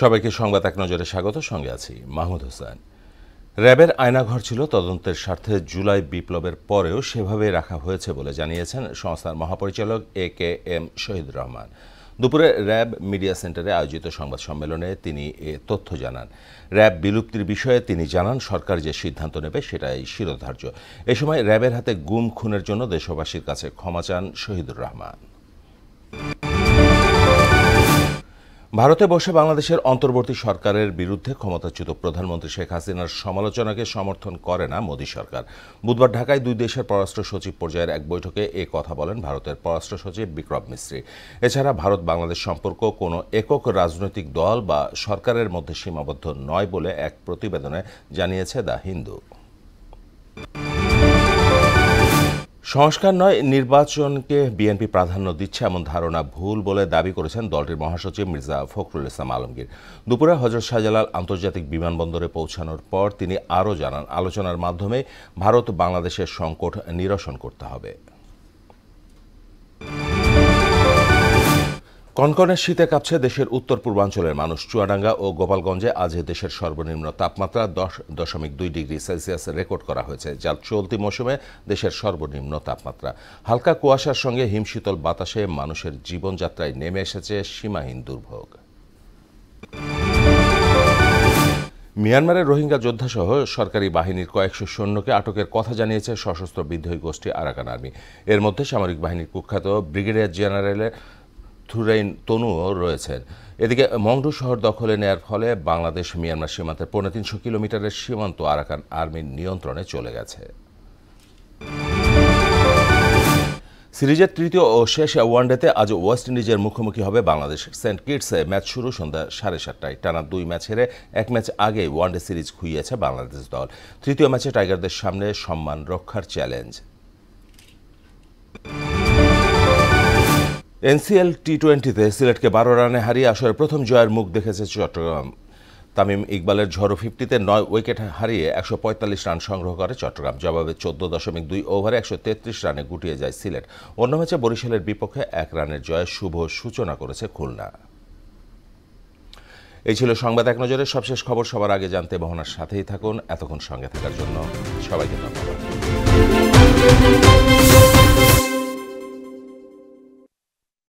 সবাইকে সংবাদ এক নজরে স্বাগত। সঙ্গে আছি মাহমুদ হোসেন। র্যাবের আয়নাঘর ছিল তদন্তের স্বার্থে জুলাই বিপ্লবের পরেও সেভাবে রাখা হয়েছে বলে জানিয়েছেন সংস্থার মহাপরিচালক AKM শহীদুর রহমান। দুপুরে র্যাব মিডিয়া সেন্টারে আয়োজিত সংবাদ সম্মেলনে তিনি এ তথ্য জানান। র্যাব বিলুপ্তির বিষয়ে তিনি জানান, সরকার যে সিদ্ধান্ত নেবে সেটাই শিরোধার্য। এ সময় র্যাবের হাতে গুম খুনের জন্য দেশবাসীর কাছে ক্ষমা চান শহীদুর রহমান। ভারতে বসে বাংলাদেশের অন্তর্বর্তী সরকারের বিরুদ্ধে ক্ষমতাচ্যুত প্রধানমন্ত্রী শেখ হাসিনার সমালোচনাকে সমর্থন করে না মোদী সরকার। বুধবার ঢাকায় দুই দেশের পররাষ্ট্র সচিব পর্যায়ের এক বৈঠকে এ কথা বলেন ভারতের পররাষ্ট্র সচিব বিক্রম মিস্ত্রি। এছাড়া ভারত বাংলাদেশ সম্পর্ক কোনো একক রাজনৈতিক দল বা সরকারের মধ্যে সীমাবদ্ধ নয় বলে এক প্রতিবেদনে জানিয়েছে দ্য হিন্দু। সংস্কার নয়, নির্বাচনকে বিএনপি প্রাধান্য দিচ্ছে এমন ধারণা ভুল বলে দাবি করেছেন দলটির মহাসচিব মির্জা ফখরুল ইসলাম আলমগীর। দুপুরে হযরত শাহজালাল আন্তর্জাতিক বিমানবন্দরে পৌঁছানোর পর তিনি আরও জানান, আলোচনার মাধ্যমে ভারত বাংলাদেশের সংকট নিরসন করতে হবে। কনকনে শীতে কাঁপছে দেশের উত্তর পূর্বাঞ্চলের মানুষ। চুয়াডাঙ্গা ও গোপালগঞ্জে আজ দেশের সর্বনিম্ন তাপমাত্রা 10.2 ডিগ্রি সেলসিয়াস রেকর্ড করা হয়েছে, যা চলতি মৌসুমে দেশের সর্বনিম্ন তাপমাত্রা। হালকা কুয়াশার সঙ্গে হিমশীতল বাতাসে মানুষের জীবনযাত্রায় নেমে এসেছে সীমাহীন দুর্ভোগ। মিয়ানমারের রোহিঙ্গা যোদ্ধাসহ সরকারি বাহিনীর কয়েকশো সৈন্যকে আটকের কথা জানিয়েছে সশস্ত্র বিদ্রোহী গোষ্ঠী আরাকান আর্মি। এর মধ্যে সামরিক বাহিনীর কুখ্যাত ব্রিগেডিয়ার জেনারেলের থুরাইন তনুও রয়েছেন। এদিকে মংডু শহর দখলে নেয়ার ফলে বাংলাদেশ মিয়ানমার সীমান্তের 350 কিলোমিটারের সীমান্ত আরাকান আর্মির নিয়ন্ত্রণে চলে গেছে। সিরিজের তৃতীয় ও শেষ ওয়ানডেতে আজ ওয়েস্ট ইন্ডিজের মুখোমুখি হবে বাংলাদেশ। সেন্ট কিটসে ম্যাচ শুরু সন্ধ্যা 7:30টায়। টানা 2 ম্যাচ হেরে এক ম্যাচ আগে ওয়ানডে সিরিজ খুইয়েছে বাংলাদেশ দল। তৃতীয় ম্যাচে টাইগারদের সামনে সম্মান রক্ষার চ্যালেঞ্জ। NCL T20-তে সিলেটকে 12 রানে হারিয়ে আসরের প্রথম জয়ের মুখ দেখেছে চট্টগ্রাম। তামিম ইকবালের ঝড়ো 50-তে 9 উইকেট হারিয়ে 145 রান সংগ্রহ করে চট্টগ্রাম। জবাবে 14.2 ওভারে 133 রানে গুটিয়ে যায় সিলেট। অন্য ম্যাচে বরিশালের বিপক্ষে 1 রানের জয়ে শুভ সূচনা করেছে খুলনা। এই ছিল সংবাদ এক নজরের সবশেষ খবর। সবার আগে জানতে মোহনার সাথেই থাকুন। এতক্ষণ সঙ্গে থাকার জন্য সবাইকে ধন্যবাদ।